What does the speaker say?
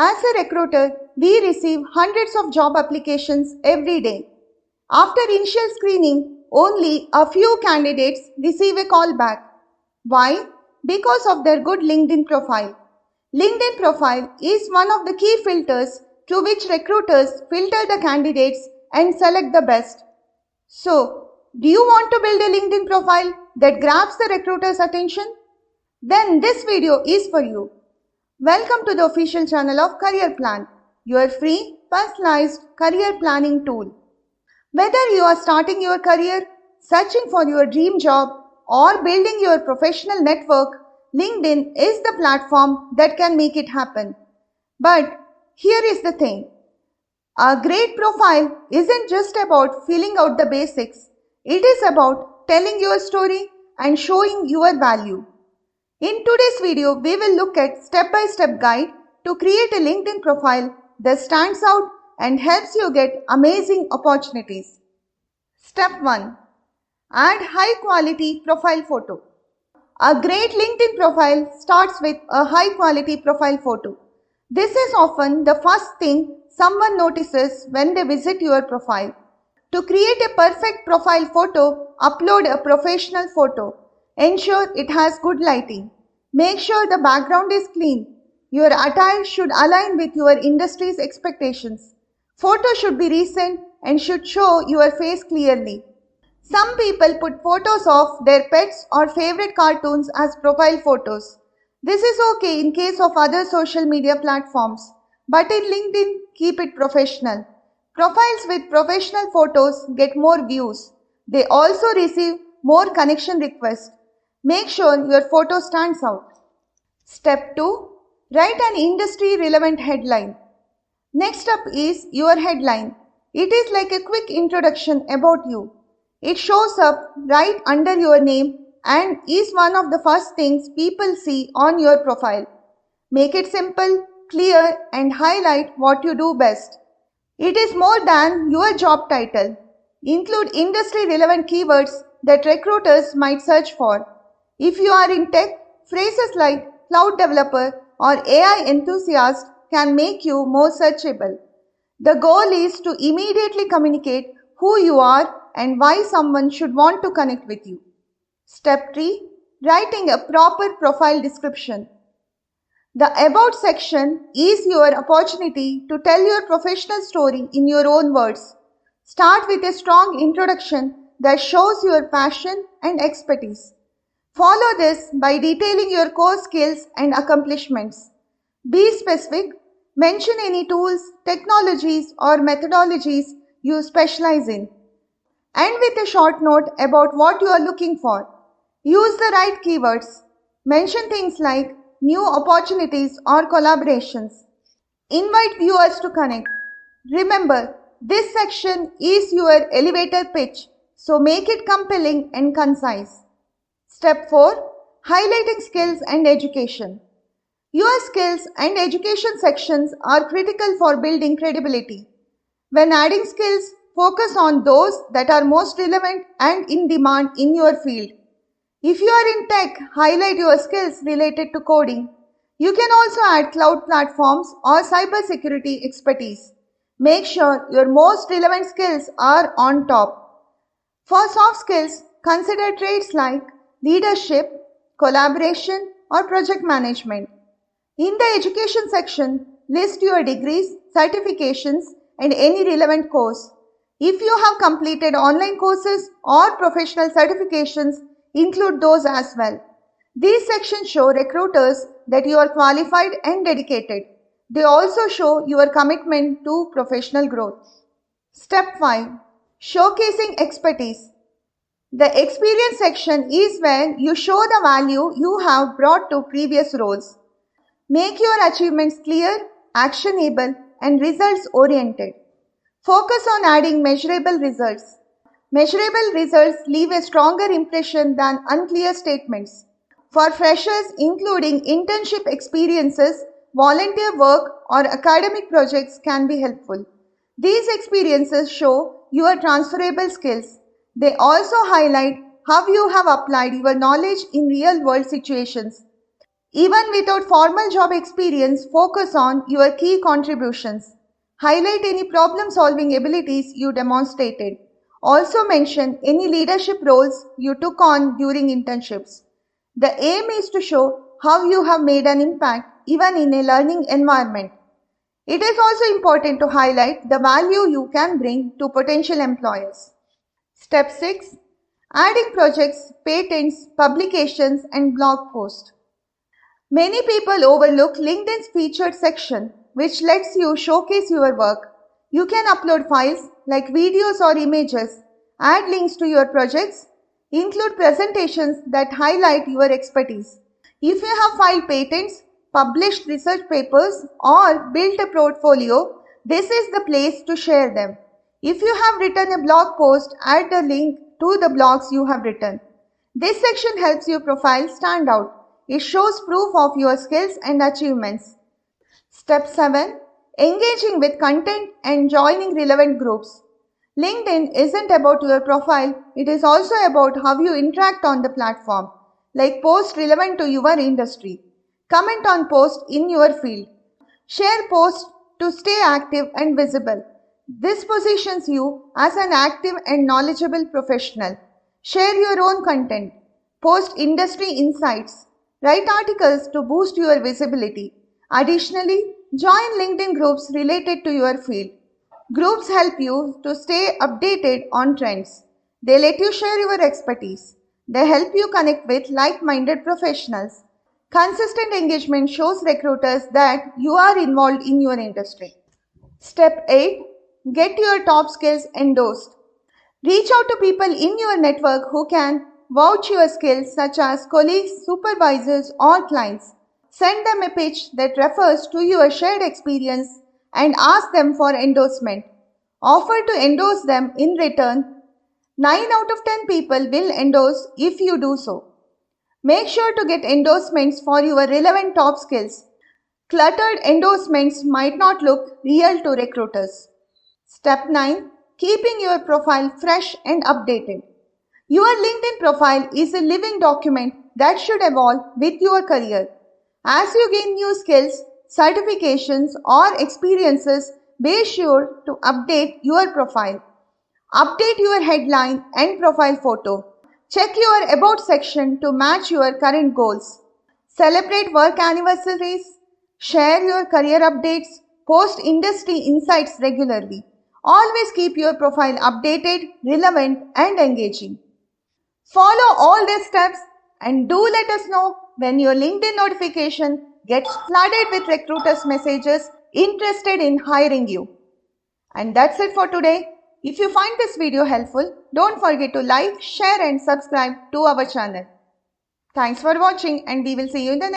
As a recruiter, we receive hundreds of job applications every day. After initial screening, only a few candidates receive a call back. Why? Because of their good LinkedIn profile. LinkedIn profile is one of the key filters through which recruiters filter the candidates and select the best. So, do you want to build a LinkedIn profile that grabs the recruiter's attention? Then this video is for you. Welcome to the official channel of Career Plan, your free personalized career planning tool. Whether you are starting your career, searching for your dream job, or building your professional network, LinkedIn is the platform that can make it happen. But here is the thing. A great profile isn't just about filling out the basics. It is about telling your story and showing your value. In today's video, we will look at step-by-step guide to create a LinkedIn profile that stands out and helps you get amazing opportunities. Step 1. Add high-quality profile photo. A great LinkedIn profile starts with a high-quality profile photo. This is often the first thing someone notices when they visit your profile. To create a perfect profile photo, upload a professional photo. Ensure it has good lighting. Make sure the background is clean. Your attire should align with your industry's expectations. Photo should be recent and should show your face clearly. Some people put photos of their pets or favorite cartoons as profile photos. This is okay in case of other social media platforms, but in LinkedIn, keep it professional. Profiles with professional photos get more views. They also receive more connection requests. Make sure your photo stands out. Step 2. Write an industry relevant headline. Next up is your headline. It is like a quick introduction about you. It shows up right under your name and is one of the first things people see on your profile. Make it simple, clear, and highlight what you do best. It is more than your job title. Include industry relevant keywords that recruiters might search for. If you are in tech, phrases like cloud developer or AI enthusiast can make you more searchable. The goal is to immediately communicate who you are and why someone should want to connect with you. Step 3. Writing a proper profile description. The About section is your opportunity to tell your professional story in your own words. Start with a strong introduction that shows your passion and expertise. Follow this by detailing your core skills and accomplishments. Be specific. Mention any tools, technologies, or methodologies you specialize in. And with a short note about what you are looking for. Use the right keywords. Mention things like new opportunities or collaborations. Invite viewers to connect. Remember, this section is your elevator pitch, so make it compelling and concise. Step 4. Highlighting skills and education. Your skills and education sections are critical for building credibility. When adding skills, focus on those that are most relevant and in demand in your field. If you are in tech, highlight your skills related to coding. You can also add cloud platforms or cybersecurity expertise. Make sure your most relevant skills are on top. For soft skills, consider traits like leadership, collaboration, or project management. In the education section, list your degrees, certifications, and any relevant course. If you have completed online courses or professional certifications, include those as well. These sections show recruiters that you are qualified and dedicated. They also show your commitment to professional growth. Step 5. Showcasing expertise. The experience section is where you show the value you have brought to previous roles. Make your achievements clear, actionable, and results-oriented. Focus on adding measurable results. Measurable results leave a stronger impression than unclear statements. For freshers, including internship experiences, volunteer work, or academic projects can be helpful. These experiences show your transferable skills. They also highlight how you have applied your knowledge in real-world situations. Even without formal job experience, focus on your key contributions. Highlight any problem-solving abilities you demonstrated. Also mention any leadership roles you took on during internships. The aim is to show how you have made an impact even in a learning environment. It is also important to highlight the value you can bring to potential employers. Step 6. Adding projects, patents, publications and blog posts. Many people overlook LinkedIn's featured section, which lets you showcase your work. You can upload files like videos or images, add links to your projects, include presentations that highlight your expertise. If you have filed patents, published research papers, or built a portfolio, this is the place to share them. If you have written a blog post, add the link to the blogs you have written. This section helps your profile stand out. It shows proof of your skills and achievements. Step 7. Engaging with content and joining relevant groups. LinkedIn isn't about your profile, it is also about how you interact on the platform, like posts relevant to your industry, comment on posts in your field, share posts to stay active and visible. This positions you as an active and knowledgeable professional. Share your own content, post industry insights, write articles to boost your visibility. Additionally, join LinkedIn groups related to your field. Groups help you to stay updated on trends. They let you share your expertise. They help you connect with like-minded professionals. Consistent engagement shows recruiters that you are involved in your industry. Step 8. Get your top skills endorsed. Reach out to people in your network who can vouch your skills, such as colleagues, supervisors, or clients. Send them a pitch that refers to your shared experience and ask them for endorsement. Offer to endorse them in return. 9 out of 10 people will endorse if you do so. Make sure to get endorsements for your relevant top skills. Cluttered endorsements might not look real to recruiters. Step 9. Keeping your profile fresh and updated. Your LinkedIn profile is a living document that should evolve with your career. As you gain new skills, certifications, or experiences, be sure to update your profile. Update your headline and profile photo. Check your About section to match your current goals. Celebrate work anniversaries. Share your career updates. Post industry insights regularly. Always keep your profile updated, relevant, and engaging. Follow all these steps and do let us know when your LinkedIn notification gets flooded with recruiters' messages interested in hiring you. And that's it for today. If you find this video helpful, don't forget to like, share and subscribe to our channel. Thanks for watching and we will see you in the next